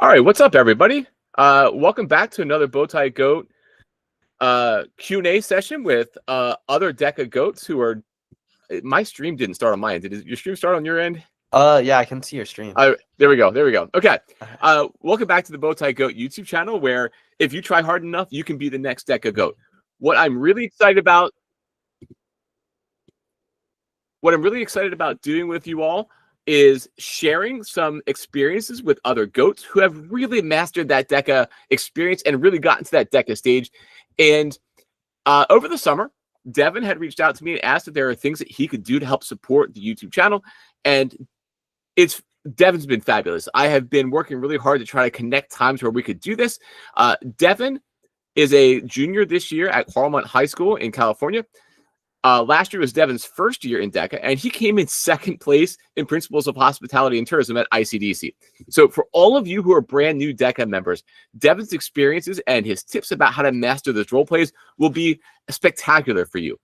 All right, what's up, everybody? Welcome back to another Bowtie Goat Q&A session with other Deca Goats who are. My stream didn't start on my end. Did your stream start on your end? Yeah, I can see your stream. There we go. Okay. Welcome back to the Bowtie Goat YouTube channel, where if you try hard enough, you can be the next Deca Goat. What I'm really excited about doing with you all is sharing some experiences with other goats who have really mastered that Deca experience and really gotten to that Deca stage. And over the summer, Devin had reached out to me and asked if there are things that he could do to help support the YouTube channel. And Devin's been fabulous. I have been working really hard to try to connect times where we could do this. Devin is a junior this year at Claremont High School in California. Last year was Devin's first year in DECA, and he came in second place in Principles of Hospitality and Tourism at ICDC. So for all of you who are brand new DECA members, Devin's experiences and his tips about how to master those role plays will be spectacular for you.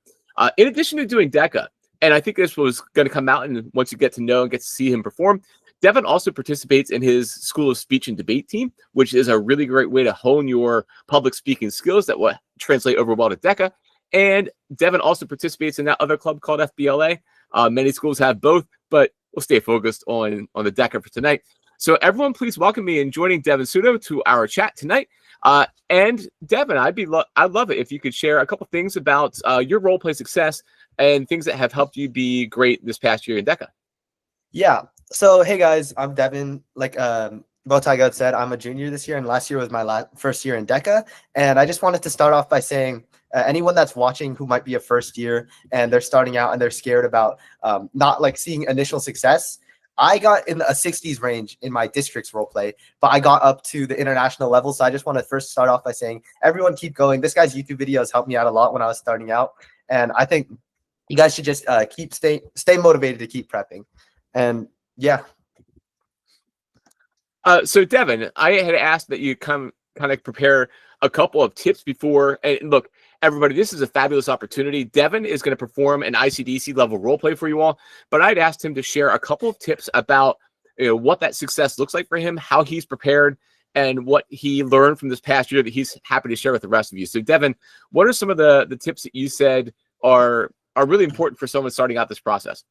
In addition to doing DECA, and I think this was going to come out and once you get to know and get to see him perform, Devin also participates in his School of Speech and Debate team, which is a really great way to hone your public speaking skills that will translate over well to DECA. And Devin also participates in that other club called FBLA. Many schools have both, but we'll stay focused on the DECA for tonight. So everyone, please welcome me in joining Devin Sudo to our chat tonight. And Devin, I'd love it if you could share a couple things about your role play success and things that have helped you be great this past year in DECA. Yeah. So hey guys, I'm Devin. Like Bowtie Goat said, I'm a junior this year, and last year was my first year in DECA. And I just wanted to start off by saying, anyone that's watching who might be a first year and they're starting out and they're scared about not like seeing initial success, I got in a 60s range in my district's role play, but I got up to the international level. So I just want to first start off by saying, everyone keep going. This guy's YouTube videos helped me out a lot when I was starting out. And I think you guys should just stay motivated to keep prepping. And yeah. So Devin, I had asked that you kind of prepare a couple of tips before. And look, everybody, this is a fabulous opportunity. Devin is going to perform an ICDC level role play for you all, but I'd asked him to share a couple of tips about what that success looks like for him, how he's prepared, and what he learned from this past year that he's happy to share with the rest of you. So Devin, what are some of the tips that you said are really important for someone starting out this process?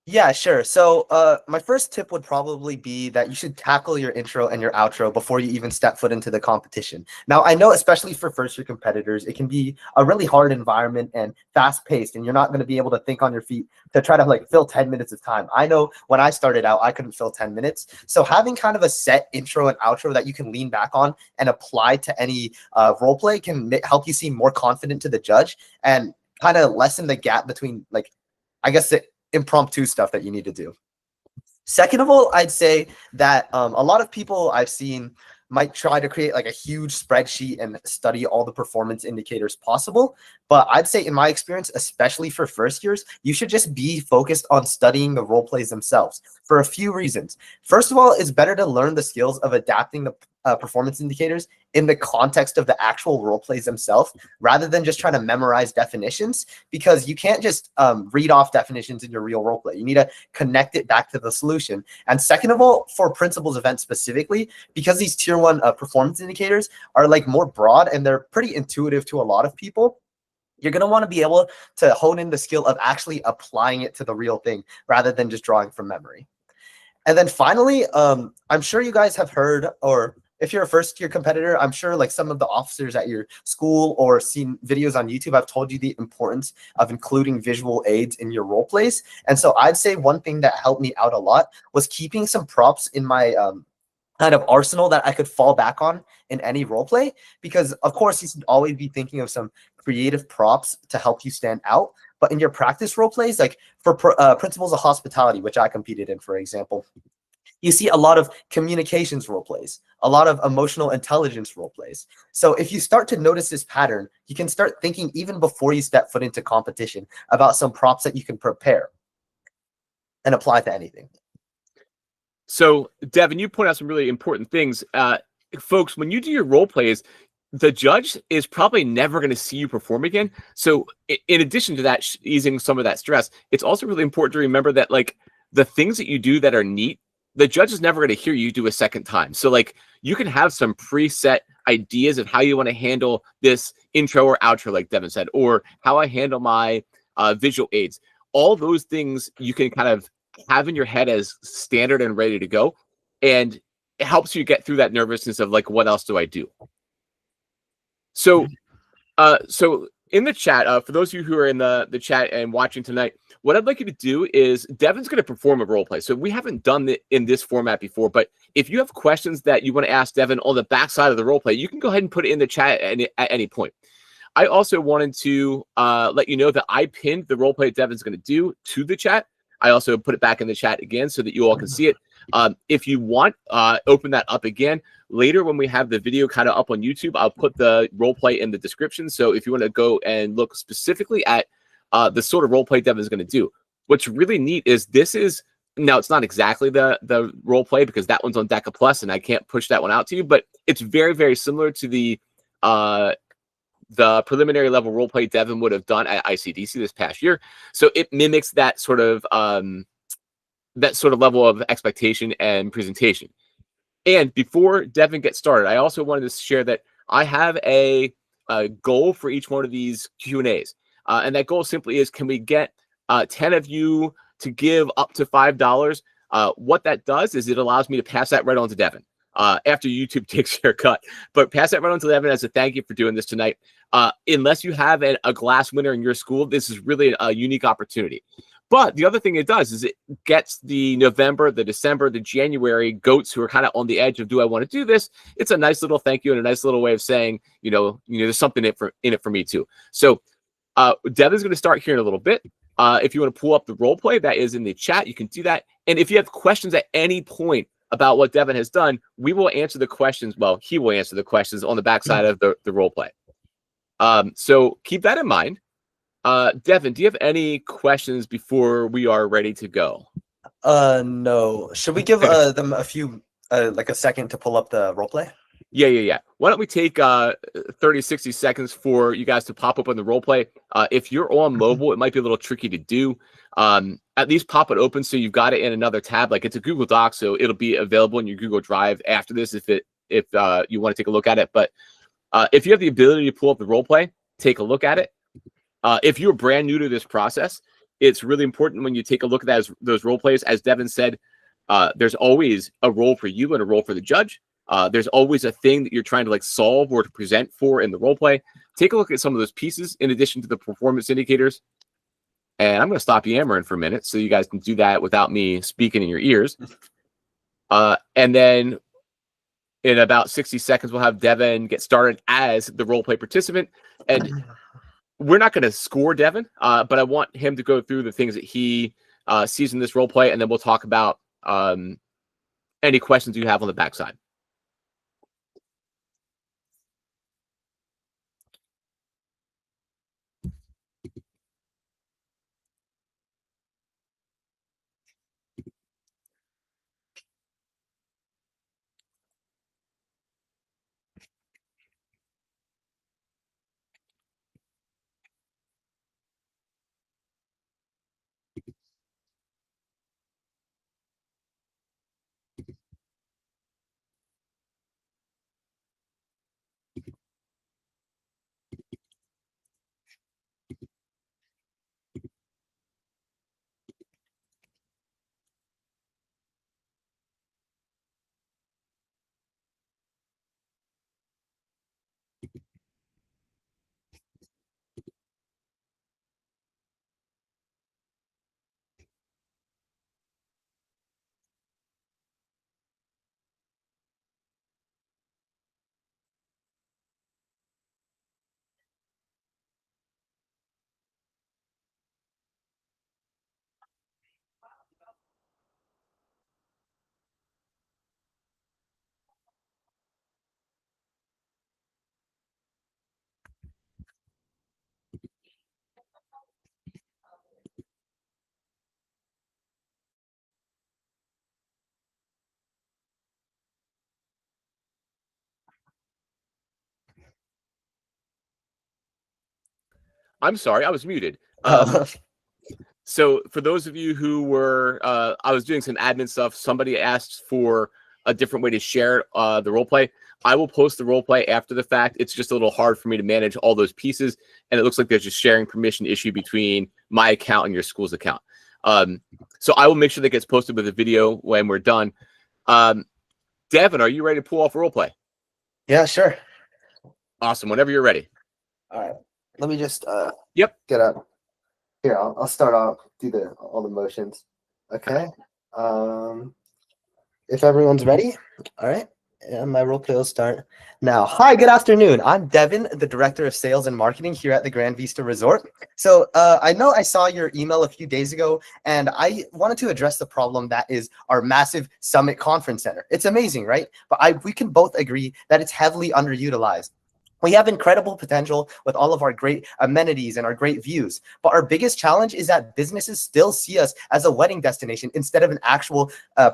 Yeah, sure. So my first tip would probably be that you should tackle your intro and your outro before you even step foot into the competition. Now, I know especially for first-year competitors, it can be a really hard environment and fast-paced, and you're not going to be able to think on your feet to try to like fill 10 minutes of time. I know when I started out, I couldn't fill 10 minutes. So having kind of a set intro and outro that you can lean back on and apply to any role play can help you seem more confident to the judge and kind of lessen the gap between, like, I guess, the impromptu stuff that you need to do. Second of all, I'd say that a lot of people I've seen might try to create like a huge spreadsheet and study all the performance indicators possible. But I'd say in my experience, especially for first years, you should just be focused on studying the role plays themselves for a few reasons. First of all, it's better to learn the skills of adapting the performance indicators in the context of the actual role plays themselves, rather than just trying to memorize definitions, because you can't just read off definitions in your real role play. You need to connect it back to the solution. And second of all, for principles events specifically, because these tier 1 performance indicators are like more broad and they're pretty intuitive to a lot of people, you're going to want to be able to hone in the skill of actually applying it to the real thing rather than just drawing from memory. And then finally, I'm sure you guys have heard, or if you're a first-year competitor, I'm sure like some of the officers at your school or seen videos on YouTube have told you the importance of including visual aids in your role plays. And so I'd say one thing that helped me out a lot was keeping some props in my kind of arsenal that I could fall back on in any role play, because of course you should always be thinking of some creative props to help you stand out. But in your practice role plays, like for Principles of Hospitality, which I competed in, for example, you see a lot of communications role plays, a lot of emotional intelligence role plays. So if you start to notice this pattern, you can start thinking even before you step foot into competition about some props that you can prepare and apply to anything. So Devin, you point out some really important things. Folks, when you do your role plays, the judge is probably never going to see you perform again. So in addition to that, easing some of that stress, it's also really important to remember that like the things that you do that are neat the judge is never going to hear you do a second time. So like you can have some preset ideas of how you want to handle this intro or outro, like Devin said, or how I handle my visual aids. All those things you can kind of have in your head as standard and ready to go. And it helps you get through that nervousness of like, what else do I do? So so in the chat, for those of you who are in the chat and watching tonight, what I'd like you to do is Devin's going to perform a role play. So we haven't done it in this format before, but if you have questions that you want to ask Devin on the backside of the role play, you can go ahead and put it in the chat at any point. I also wanted to let you know that I pinned the role play Devin's going to do to the chat. I also put it back in the chat again so that you all can see it. If you want, open that up again. Later, when we have the video kind of up on YouTube, I'll put the role play in the description. So if you want to go and look specifically at the sort of role play Devin is going to do, what's really neat is this is, now it's not exactly the role play because that one's on Deca Plus and I can't push that one out to you, but it's very, very similar to the preliminary level role play Devin would have done at ICDC this past year. So it mimics that sort of level of expectation and presentation. And before Devin gets started, I also wanted to share that I have a goal for each one of these Q&As. And that goal simply is, can we get 10 of you to give up to $5? What that does is it allows me to pass that right on to Devin after YouTube takes their cut. But pass that right on to Devin as a thank you for doing this tonight. Unless you have a glass winner in your school, this is really a unique opportunity. But the other thing it does is it gets the November, the December, the January goats who are kind of on the edge of, do I want to do this? It's a nice little thank you and a nice little way of saying, there's something in it for me too. So Devin's going to start here in a little bit. If you want to pull up the role play, that is in the chat. You can do that. And if you have questions at any point about what Devin has done, we will answer the questions. Well, he will answer the questions on the backside of the role play. So keep that in mind. Devin, do you have any questions before we are ready to go? No. Should we give them a few, like a second to pull up the role play? Yeah. Why don't we take 30, 60 seconds for you guys to pop up on the role play? If you're on mobile, it might be a little tricky to do. At least pop it open so you've got it in another tab. Like it's a Google Doc, so it'll be available in your Google Drive after this if you want to take a look at it. But if you have the ability to pull up the role play, take a look at it. If you're brand new to this process, it's really important when you take a look at those role plays. As Devin said, there's always a role for you and a role for the judge. There's always a thing that you're trying to like solve or to present for in the role play. Take a look at some of those pieces in addition to the performance indicators. And I'm going to stop yammering for a minute so you guys can do that without me speaking in your ears. And then in about 60 seconds, we'll have Devin get started as the role play participant. And we're not going to score Devin, but I want him to go through the things that he sees in this role play, and then we'll talk about any questions you have on the backside. I'm sorry, I was muted. So for those of you who were, I was doing some admin stuff. Somebody asked for a different way to share the role play. I will post the role play after the fact. It's just a little hard for me to manage all those pieces, and it looks like there's a sharing permission issue between my account and your school's account. So I will make sure that gets posted with a video when we're done. Devin, are you ready to pull off a role play? Yeah, sure. Awesome. Whenever you're ready. All right. Let me just Yep. get up. Here, I'll start off, do all the motions. Okay. If everyone's ready, all right. And my role play will start now. Hi, good afternoon. I'm Devin, the Director of Sales and Marketing here at the Grand Vista Resort. So I know I saw your email a few days ago, and I wanted to address the problem that is our massive Summit Conference Center. It's amazing, right? But we can both agree that it's heavily underutilized. We have incredible potential with all of our great amenities and our great views. But our biggest challenge is that businesses still see us as a wedding destination instead of an actual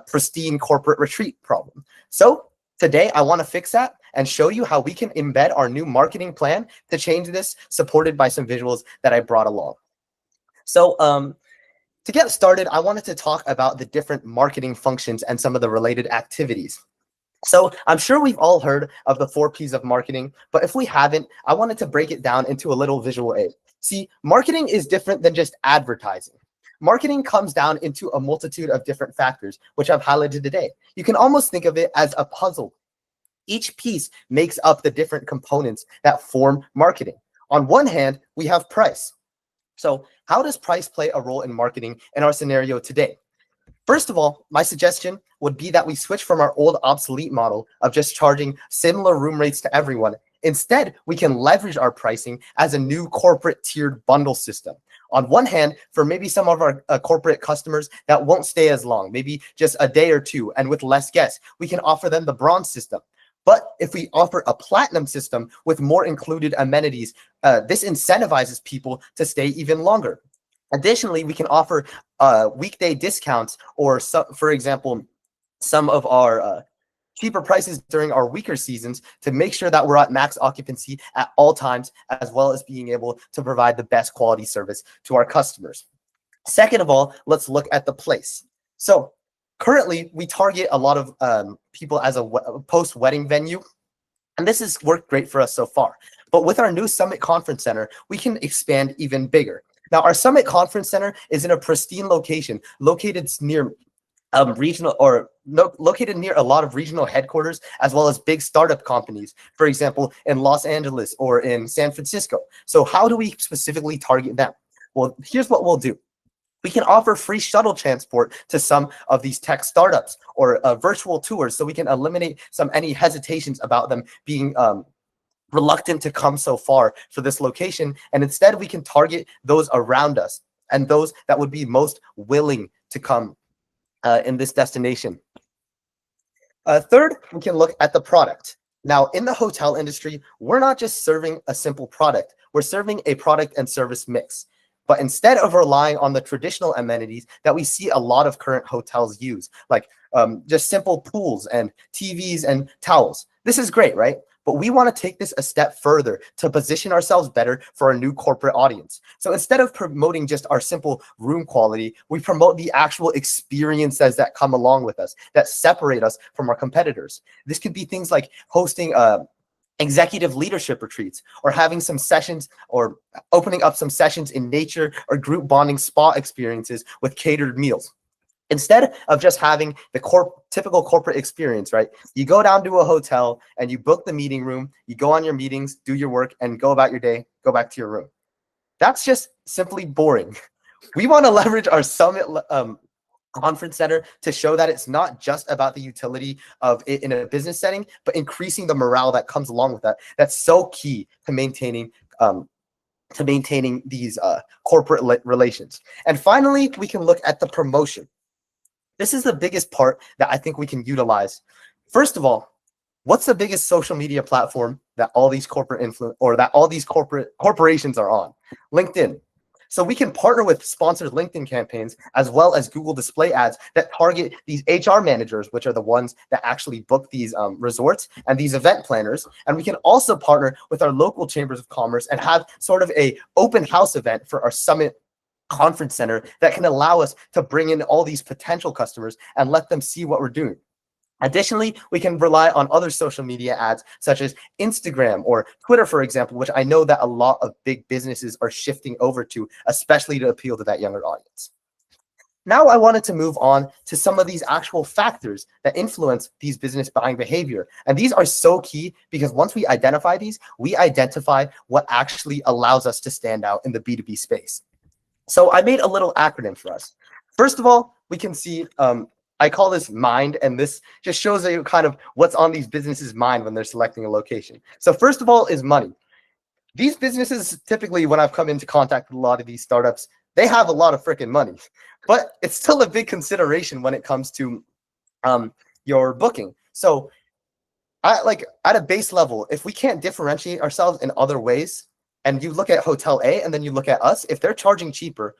pristine corporate retreat problem. So today, I want to fix that and show you how we can embed our new marketing plan to change this, supported by some visuals that I brought along. So to get started, I wanted to talk about the different marketing functions and some of the related activities. So I'm sure we've all heard of the 4 Ps of marketing, but if we haven't, I wanted to break it down into a little visual aid. See, marketing is different than just advertising. Marketing comes down into a multitude of different factors, which I've highlighted today. You can almost think of it as a puzzle. Each piece makes up the different components that form marketing. On one hand, we have price. So how does price play a role in marketing in our scenario today? First of all, my suggestion would be that we switch from our old obsolete model of just charging similar room rates to everyone. Instead, we can leverage our pricing as a new corporate tiered bundle system. On one hand, for maybe some of our corporate customers that won't stay as long, maybe just a day or two and with less guests, we can offer them the bronze system. But if we offer a platinum system with more included amenities, this incentivizes people to stay even longer. Additionally, we can offer weekday discounts or, for example, some of our cheaper prices during our weaker seasons to make sure that we're at max occupancy at all times, as well as being able to provide the best quality service to our customers. Second of all, let's look at the place. So currently, we target a lot of people as a post-wedding venue, and this has worked great for us so far. But with our new Summit Conference Center, we can expand even bigger. Now, our Summit Conference Center is in a pristine location, located near located near a lot of regional headquarters, as well as big startup companies, for example, in Los Angeles or in San Francisco. So how do we specifically target them? Well, here's what we'll do. We can offer free shuttle transport to some of these tech startups or virtual tours, so we can eliminate any hesitations about them being reluctant to come so far for this location. And instead, we can target those around us and those that would be most willing to come in this destination. Third, we can look at the product. Now, in the hotel industry, we're not just serving a simple product. We're serving a product and service mix. But instead of relying on the traditional amenities that we see a lot of current hotels use, like just simple pools and TVs and towels, this is great, right? But we want to take this a step further to position ourselves better for a new corporate audience. So instead of promoting just our simple room quality, we promote the actual experiences that come along with us, that separate us from our competitors. This could be things like hosting executive leadership retreats, or having some sessions, or opening up some sessions in nature or group bonding spa experiences with catered meals. Instead of just having the typical corporate experience, right? You go down to a hotel and you book the meeting room, you go on your meetings, do your work, and go about your day, go back to your room. That's just simply boring. We want to leverage our Summit Conference Center to show that it's not just about the utility of it in a business setting, but increasing the morale that comes along with that. That's so key to maintaining these corporate relations. And finally, we can look at the promotion. This is the biggest part that I think we can utilize. First of all, what's the biggest social media platform that all these corporations are on? LinkedIn. So we can partner with sponsored LinkedIn campaigns, as well as Google display ads that target these HR managers, which are the ones that actually book these resorts and these event planners. And we can also partner with our local chambers of commerce and have sort of a open house event for our Summit conference center that can allow us to bring in all these potential customers and let them see what we're doing. Additionally, we can rely on other social media ads such as Instagram or Twitter, for example, which I know that a lot of big businesses are shifting over to, especially to appeal to that younger audience. Now I wanted to move on to some of these actual factors that influence these business buying behavior. And these are so key because once we identify these, we identify what actually allows us to stand out in the B2B space. So I made a little acronym for us. First of all, we can see, I call this MIND, and this just shows you kind of what's on these businesses' mind when they're selecting a location. So first of all is money. These businesses, typically when I've come into contact with a lot of these startups, they have a lot of freaking money, but it's still a big consideration when it comes to your booking. So like at a base level, if we can't differentiate ourselves in other ways, and you look at Hotel A and then you look at us, if they're charging cheaper,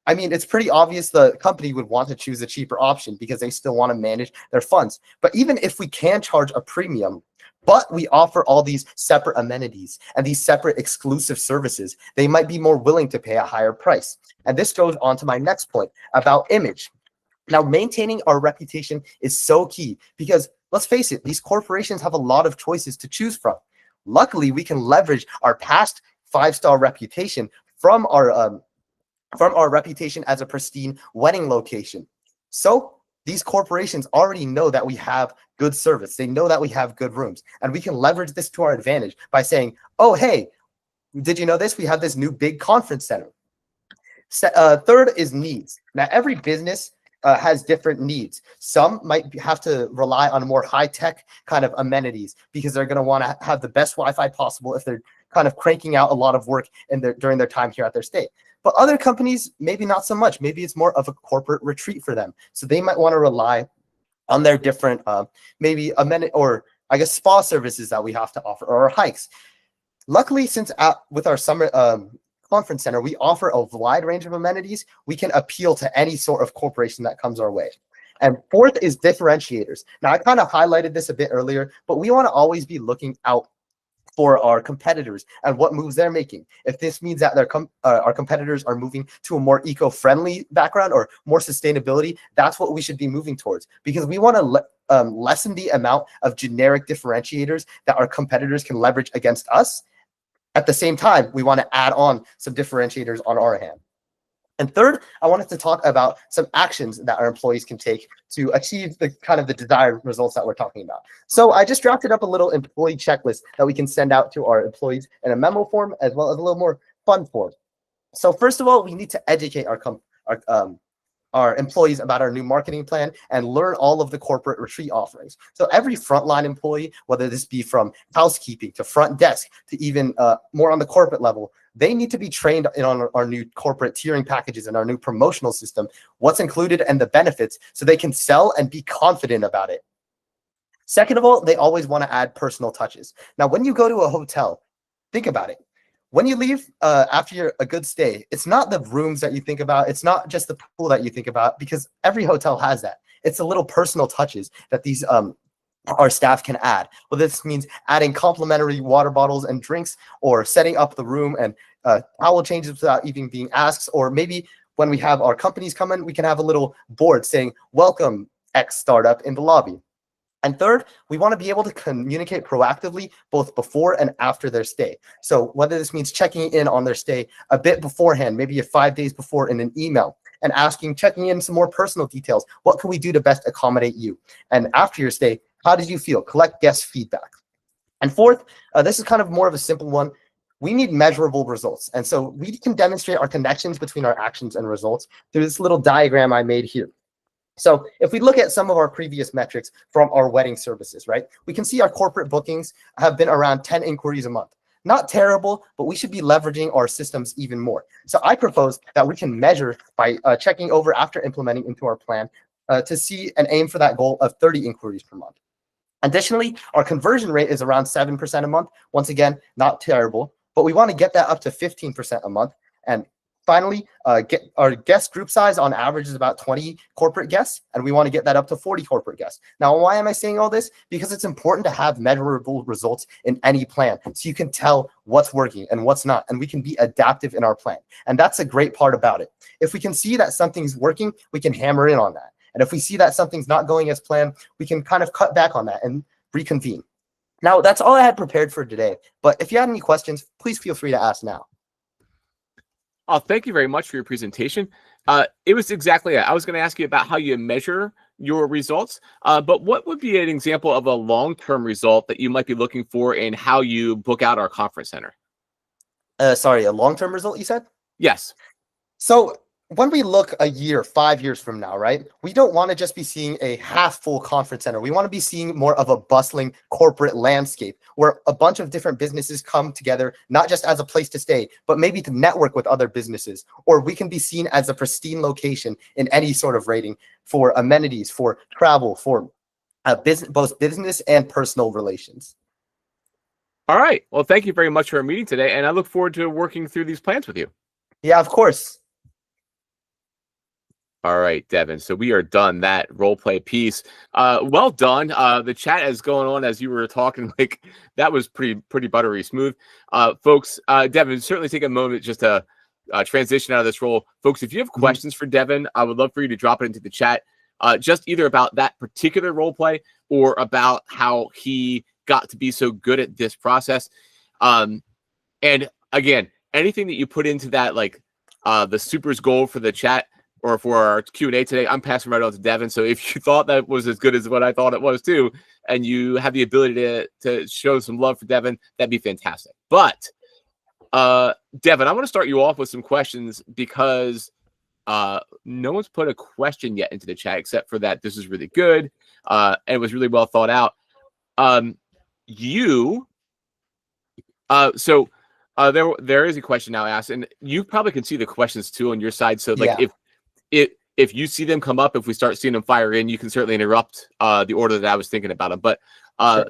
I mean, it's pretty obvious the company would want to choose a cheaper option because they still want to manage their funds. But even if we can charge a premium, but we offer all these separate amenities and these separate exclusive services, they might be more willing to pay a higher price. And this goes on to my next point about image. Now, maintaining our reputation is so key because let's face it, these corporations have a lot of choices to choose from. Luckily, we can leverage our past 5-star reputation from our reputation as a pristine wedding location. So these corporations already know that we have good service. They know that we have good rooms, and we can leverage this to our advantage by saying, oh, hey, did you know this? We have this new big conference center. Third is needs. Now, every business has different needs. Some might have to rely on more high-tech kind of amenities because they're going to want to have the best Wi-Fi possible if they're kind of cranking out a lot of work during their time here at their stay. But other companies, maybe not so much. Maybe it's more of a corporate retreat for them. So they might want to rely on their different, maybe amenity or I guess spa services that we have to offer or hikes. Luckily, since with our summer conference center, we offer a wide range of amenities. We can appeal to any sort of corporation that comes our way. And fourth is differentiators. Now, I kind of highlighted this a bit earlier, but we want to always be looking out for our competitors and what moves they're making. If this means that our competitors are moving to a more eco-friendly background or more sustainability, that's what we should be moving towards because we want to lessen the amount of generic differentiators that our competitors can leverage against us. At the same time, we want to add on some differentiators on our hand. And third, I wanted to talk about some actions that our employees can take to achieve the kind of the desired results that we're talking about. So I just drafted up a little employee checklist that we can send out to our employees in a memo form as well as a little more fun form. So first of all, we need to educate our employees about our new marketing plan and learn all of the corporate retreat offerings. So every frontline employee, whether this be from housekeeping to front desk to even more on the corporate level, they need to be trained on our new corporate tiering packages and our new promotional system, what's included and the benefits, so they can sell and be confident about it. Second of all, they always want to add personal touches. Now, when you go to a hotel, think about it. When you leave after a good stay, it's not the rooms that you think about. It's not just the pool that you think about because every hotel has that. It's the little personal touches that these our staff can add. Well, this means adding complimentary water bottles and drinks or setting up the room and towel changes without even being asked. Or maybe when we have our companies come in, we can have a little board saying, welcome X startup in the lobby. And third, we want to be able to communicate proactively both before and after their stay. So whether this means checking in on their stay a bit beforehand, maybe 5 days before in an email, and checking in some more personal details. What can we do to best accommodate you? And after your stay, how did you feel? Collect guest feedback. And fourth, this is kind of more of a simple one. We need measurable results. And so we can demonstrate our connections between our actions and results through this little diagram I made here. So if we look at some of our previous metrics from our wedding services, right, we can see our corporate bookings have been around 10 inquiries a month. Not terrible, but we should be leveraging our systems even more. So I propose that we can measure by checking over after implementing into our plan to see and aim for that goal of 30 inquiries per month. Additionally, our conversion rate is around 7% a month. Once again, not terrible, but we want to get that up to 15% a month. And Finally, get our guest group size on average is about 20 corporate guests, and we want to get that up to 40 corporate guests. Now, why am I saying all this? Because it's important to have measurable results in any plan so you can tell what's working and what's not, and we can be adaptive in our plan. And that's a great part about it. If we can see that something's working, we can hammer in on that. And if we see that something's not going as planned, we can kind of cut back on that and reconvene. Now, that's all I had prepared for today. But if you had any questions, please feel free to ask now. Oh, thank you very much for your presentation. It was exactly that. I was going to ask you about how you measure your results, but what would be an example of a long-term result that you might be looking for in how you book out our conference center? Sorry, a long-term result, you said? Yes. So when we look a year, 5 years from now, right, we don't want to just be seeing a half full conference center. We want to be seeing more of a bustling corporate landscape where a bunch of different businesses come together, not just as a place to stay, but maybe to network with other businesses. Or we can be seen as a pristine location in any sort of rating for amenities, for travel, for both business and personal relations. All right. Well, thank you very much for our meeting today, and I look forward to working through these plans with you. Yeah, of course. All right, Devin. So we are done that role play piece. Well done. The chat is going on as you were talking. Like that was pretty buttery smooth. Folks, Devin, certainly take a moment just to transition out of this role. Folks, if you have questions for Devin, I would love for you to drop it into the chat. Just either about that particular role play or about how he got to be so good at this process. And again, anything that you put into that, like the supers goal for the chat, or for our Q&A today, I'm passing right on to Devin. So if you thought that was as good as what I thought it was too, and you have the ability to show some love for Devin, that'd be fantastic. But Devin, I want to start you off with some questions because no one's put a question yet into the chat except for that this is really good and it was really well thought out. There is a question now asked, and you probably can see the questions too on your side. So like if you see them come up, if we start seeing them fire in, you can certainly interrupt the order that I was thinking about them. But sure.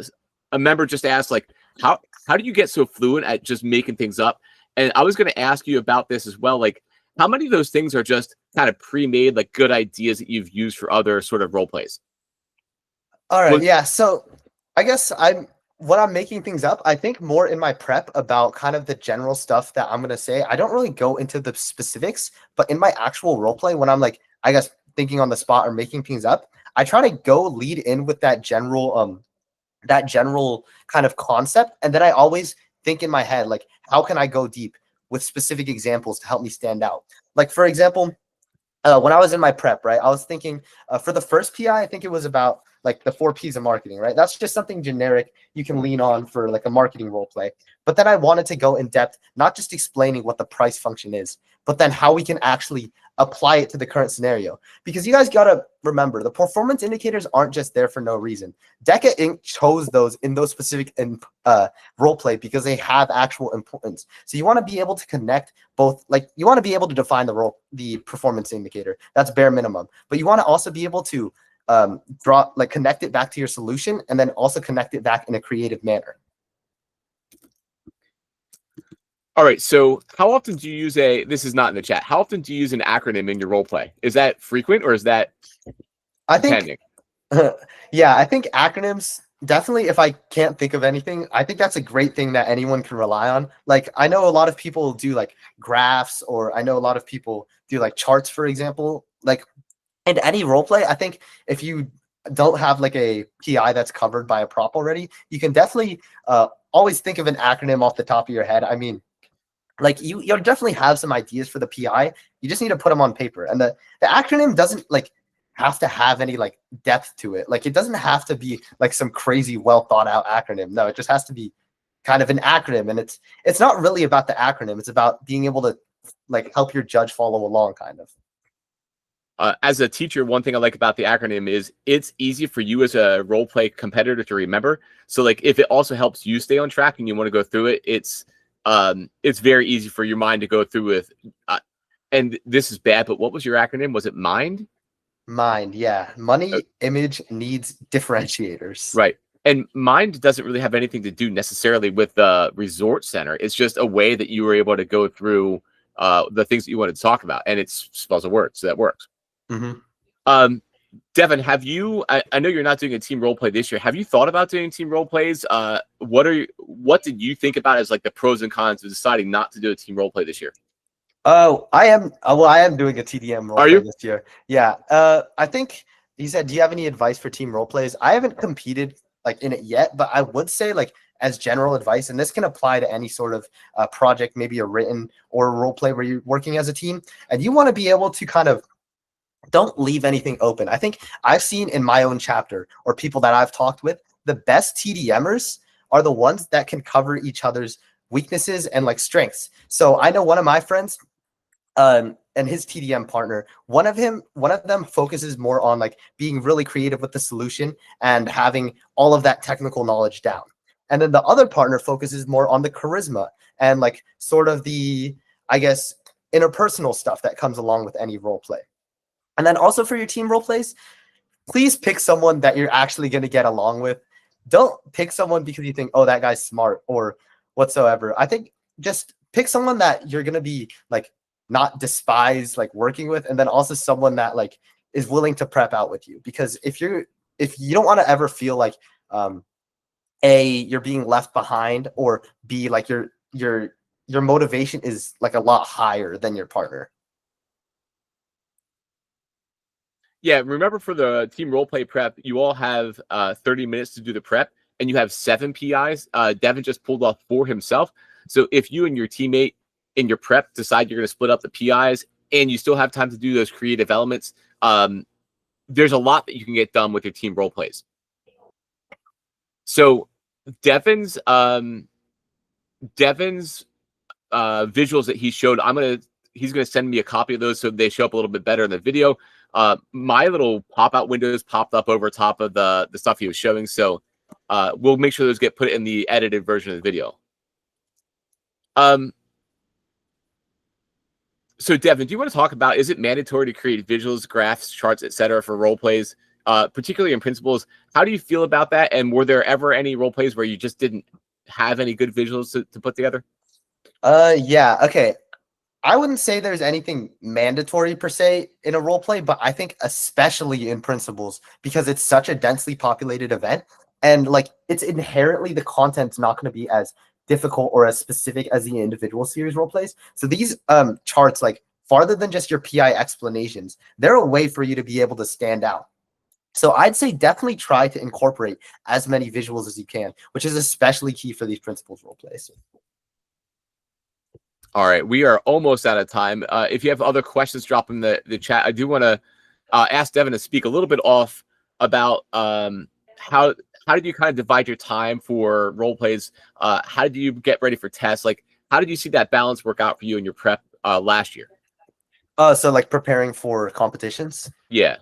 A member just asked, like, how do you get so fluent at just making things up? And I was going to ask you about this as well. Like, how many of those things are just kind of pre-made, like good ideas that you've used for other sort of role plays? All right. Yeah. So I guess when I'm making things up, I think more in my prep about kind of the general stuff that I'm going to say. I don't really go into the specifics, but in my actual role play, when I'm like, I guess, thinking on the spot or making things up, I try to go lead in with that general kind of concept. And then I always think in my head, like, how can I go deep with specific examples to help me stand out? Like, for example, when I was in my prep, right, I was thinking for the first PI, I think it was about like the 4 P's of marketing, right? That's just something generic you can lean on for like a marketing role play. But then I wanted to go in depth, not just explaining what the price function is, but then how we can actually apply it to the current scenario. Because you guys got to remember, the performance indicators aren't just there for no reason. Deca Inc. chose those in those specific role play because they have actual importance. So you want to be able to connect both, like you want to be able to define the performance indicator. That's bare minimum. But you want to also be able to connect it back to your solution and then also connect it back in a creative manner. All right. So how often do you use this is not in the chat. How often do you use an acronym in your role play? Is that frequent or is that depending? Yeah, I think acronyms, definitely, if I can't think of anything, I think that's a great thing that anyone can rely on. Like, I know a lot of people do like graphs, or I know a lot of people do like charts, for example. Like, in any role play, I think if you don't have like a PI that's covered by a prop already, you can definitely always think of an acronym off the top of your head. I mean, like you'll definitely have some ideas for the PI. You just need to put them on paper. And the acronym doesn't like have to have any like depth to it. Like it doesn't have to be like some crazy well thought out acronym. No, it just has to be kind of an acronym. And it's not really about the acronym. It's about being able to like help your judge follow along, kind of. As a teacher, one thing I like about the acronym is it's easy for you as a role play competitor to remember. So like if it also helps you stay on track and you want to go through it, it's very easy for your mind to go through with. And this is bad, but what was your acronym? Was it MIND? MIND, yeah. Money, image, needs, differentiators. Right. And MIND doesn't really have anything to do necessarily with the resort center. It's just a way that you were able to go through the things that you want to talk about, and it spells a word, so that works. Mm-hmm. Devin, have you? I know you're not doing a team role play this year. Have you thought about doing team role plays? What did you think about as like the pros and cons of deciding not to do a team role play this year? Oh, I am. Well, I am doing a TDM role Are play you? this year. Yeah. I think he said, "Do you have any advice for team role plays?" I haven't competed like in it yet, but I would say like as general advice, and this can apply to any sort of project, maybe a written or a role play where you're working as a team, and you want to be able to kind of don't leave anything open. I think I've seen in my own chapter or people that I've talked with, the best TDMers are the ones that can cover each other's weaknesses and like strengths. So I know one of my friends, and his TDM partner, one of them focuses more on like being really creative with the solution and having all of that technical knowledge down. And then the other partner focuses more on the charisma and like sort of the, I guess, interpersonal stuff that comes along with any role play. And then also for your team role plays, please pick someone that you're actually going to get along with. Don't pick someone because you think, oh, that guy's smart or whatsoever. I think just pick someone that you're going to be like not despise like working with, and then also someone that like is willing to prep out with you. Because if you don't want to ever feel like you're being left behind, or B, like your motivation is like a lot higher than your partner. Yeah, remember for the team role play prep, you all have 30 minutes to do the prep, and you have 7 PIs. Devin just pulled off 4 himself. So if you and your teammate in your prep decide you're going to split up the PIs, and you still have time to do those creative elements, there's a lot that you can get done with your team role plays. So Devin's visuals that he showed, he's gonna send me a copy of those so they show up a little bit better in the video. My little pop-out windows popped up over top of the stuff he was showing, so we'll make sure those get put in the edited version of the video. So Devin, do you want to talk about, is it mandatory to create visuals, graphs, charts, etc. for role plays, particularly in principles? How do you feel about that? And were there ever any role plays where you just didn't have any good visuals to put together? Yeah, okay. I wouldn't say there's anything mandatory per se in a role play, but I think especially in principles, because it's such a densely populated event, and like it's inherently the content's not going to be as difficult or as specific as the individual series role plays. So these charts, like farther than just your PI explanations, they're a way for you to be able to stand out. So I'd say definitely try to incorporate as many visuals as you can, which is especially key for these principles role plays. All right, we are almost out of time. If you have other questions, drop them in the chat. I do want to ask Devin to speak a little bit off about how did you kind of divide your time for role plays? How did you get ready for tests? Like, how did you see that balance work out for you in your prep last year? So like preparing for competitions? Yeah.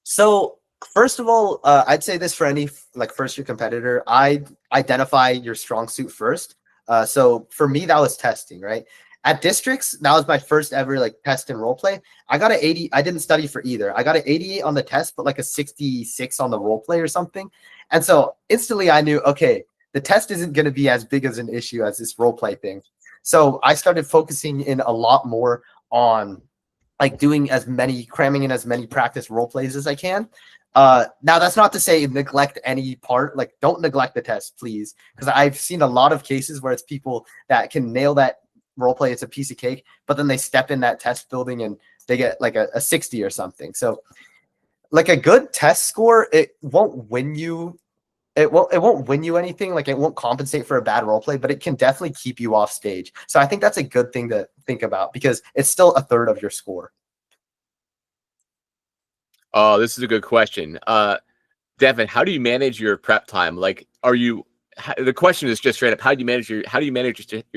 So first of all, I'd say this for any like first year competitor, I identify your strong suit first. So for me, that was testing, right? At districts, that was my first ever like test and role play. I got an 80. I didn't study for either. I got an 88 on the test, but like a 66 on the role play or something. And so instantly I knew, okay, the test isn't going to be as big as an issue as this role play thing. So I started focusing in a lot more on like cramming in as many practice role plays as I can. Now that's not to say neglect any part, like don't neglect the test, please. Because I've seen a lot of cases where it's people that can nail that role play, it's a piece of cake, but then they step in that test building and they get like a 60 or something. So like a good test score, it won't win you anything. Like it won't compensate for a bad role play, but it can definitely keep you off stage. So I think that's a good thing to think about because it's still a third of your score. Oh, this is a good question. Devin, how do you manage your prep time? Like, the question is just straight up, how do you manage your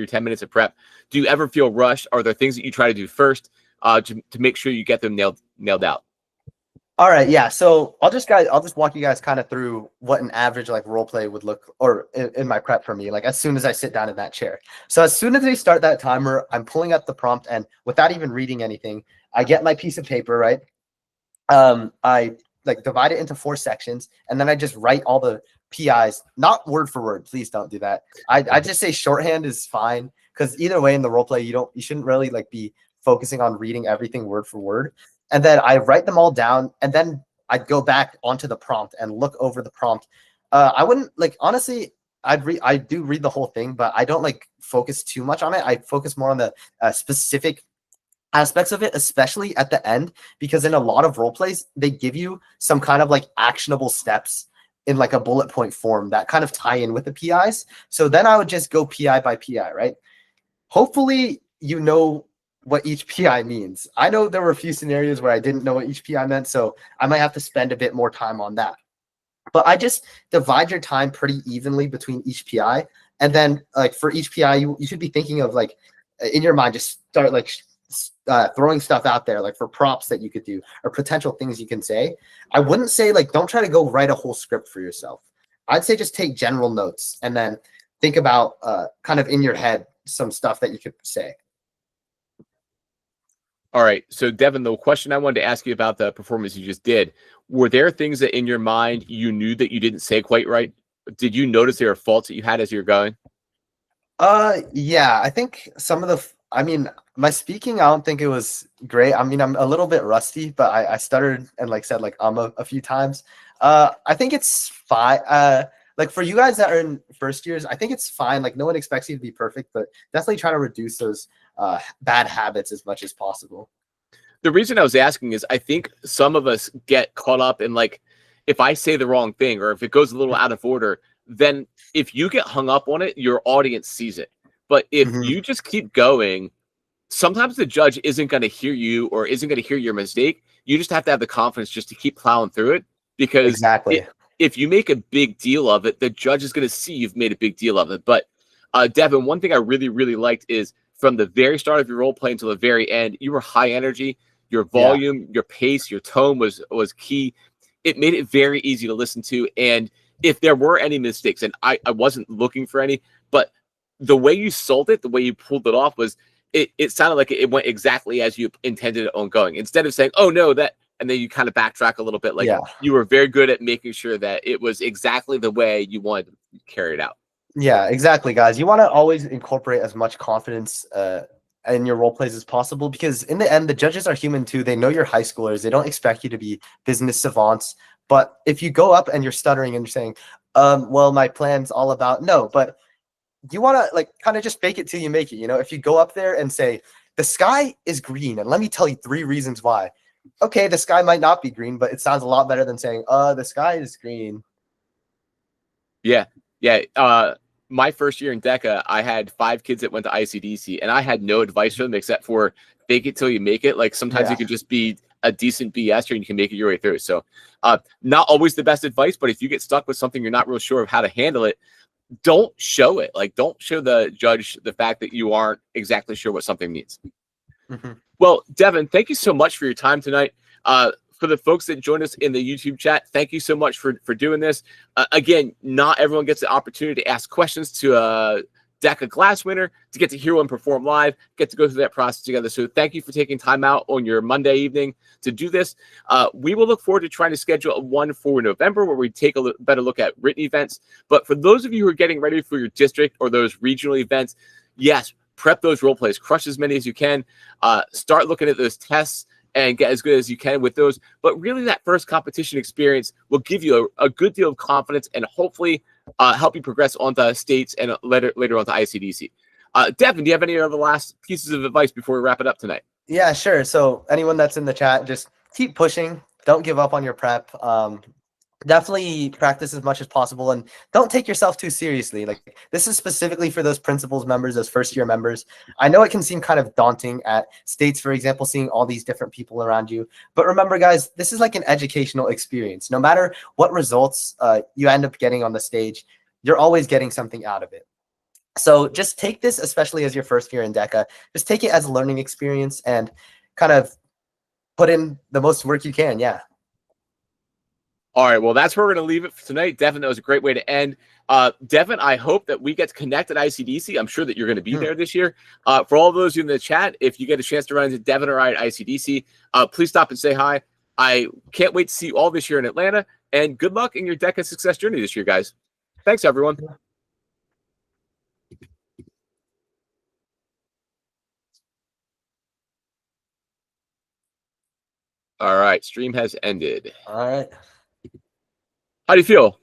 10 minutes of prep? Do you ever feel rushed? Are there things that you try to do first to make sure you get them nailed out? All right, yeah. So I'll just walk you guys kind of through what an average like role play would look, or in my prep for me, like as soon as I sit down in that chair. So as soon as they start that timer, I'm pulling up the prompt, and without even reading anything, I get my piece of paper, right? I like divide it into 4 sections, and then I just write all the PIs, not word for word. Please don't do that. I just say shorthand is fine, because either way in the role play, you shouldn't really like be focusing on reading everything word for word. And then I write them all down, and then I'd go back onto the prompt and look over the prompt. I wouldn't like, honestly, I do read the whole thing, but I don't like focus too much on it. I focus more on the specific aspects of it, especially at the end, because in a lot of role plays, they give you some kind of like actionable steps in like a bullet point form that kind of tie in with the PIs. So then I would just go PI by PI, right? Hopefully you know what each PI means. I know there were a few scenarios where I didn't know what each PI meant, so I might have to spend a bit more time on that. But I just divide your time pretty evenly between each PI. And then like for each PI, you should be thinking of like in your mind, just start like throwing stuff out there, like for props that you could do or potential things you can say. I wouldn't say like, don't try to go write a whole script for yourself. I'd say just take general notes and then think about kind of in your head some stuff that you could say. All right. So, Devin, the question I wanted to ask you about the performance you just did, were there things that in your mind you knew that you didn't say quite right? Did you notice there were faults that you had as you were going? Yeah, I think some of the, I mean, my speaking, I don't think it was great. I mean, I'm a little bit rusty, but I stuttered and like said like a few times. I think it's fine. Like for you guys that are in first years, I think it's fine. Like no one expects you to be perfect, but definitely try to reduce those bad habits as much as possible. The reason I was asking is I think some of us get caught up in like, if I say the wrong thing or if it goes a little out of order, then if you get hung up on it, your audience sees it. But if you just keep going, sometimes the judge isn't going to hear you or isn't going to hear your mistake. You just have to have the confidence just to keep plowing through it, because Exactly. if you make a big deal of it, the judge is going to see you've made a big deal of it. But Devin, one thing I really, really liked is from the very start of your role play until the very end, you were high energy. Your volume, your pace, your tone was key. It made it very easy to listen to. And if there were any mistakes, and I wasn't looking for any, but the way you sold it, the way you pulled it off was it sounded like it went exactly as you intended it on going. Instead of saying, oh no, that, and then you kind of backtrack a little bit. Like you were very good at making sure that it was exactly the way you wanted to carry it out. Yeah, exactly, guys. You want to always incorporate as much confidence in your role plays as possible, because in the end, the judges are human too. They know you're high schoolers. They don't expect you to be business savants. But if you go up and you're stuttering and you're saying, well, my plan's all about, no, but you want to like kind of just fake it till you make it. You know, if you go up there and say, the sky is green, and let me tell you 3 reasons why. Okay, the sky might not be green, but it sounds a lot better than saying, the sky is green. Yeah. My first year in DECA, I had 5 kids that went to ICDC, and I had no advice for them except for fake it till you make it. Like sometimes you could just be a decent BS and you can make it your way through. So not always the best advice, but if you get stuck with something you're not real sure of how to handle it, don't show it. Like don't show the judge the fact that you aren't exactly sure what something means. Well, Devin, thank you so much for your time tonight. For the folks that joined us in the YouTube chat, thank you so much for doing this. Again, not everyone gets the opportunity to ask questions to a DECA Glass winner, to get to hear one perform live, get to go through that process together. So thank you for taking time out on your Monday evening to do this. We will look forward to trying to schedule one for November where we take a better look at written events. But for those of you who are getting ready for your district or those regional events, yes, prep those role plays, crush as many as you can, start looking at those tests, and get as good as you can with those. But really that first competition experience will give you a good deal of confidence and hopefully help you progress onto states and later onto ICDC. Devin, do you have any other last pieces of advice before we wrap it up tonight? Yeah, sure. So anyone that's in the chat, just keep pushing. Don't give up on your prep. Definitely practice as much as possible, and don't take yourself too seriously. Like this is specifically for those principals members, those first year members. I know it can seem kind of daunting at states, for example, seeing all these different people around you. But remember, guys, this is like an educational experience. No matter what results you end up getting on the stage, you're always getting something out of it. So just take this, especially as your first year in DECA, just take it as a learning experience and kind of put in the most work you can. Yeah. All right, well, that's where we're going to leave it for tonight. Devin, that was a great way to end. Devin, I hope that we get to connect at ICDC. I'm sure that you're going to be there this year. For all of those in the chat, if you get a chance to run into Devin or I at ICDC, please stop and say hi. I can't wait to see you all this year in Atlanta. And good luck in your Deca success journey this year, guys. Thanks, everyone. All right, stream has ended. All right. How do you feel?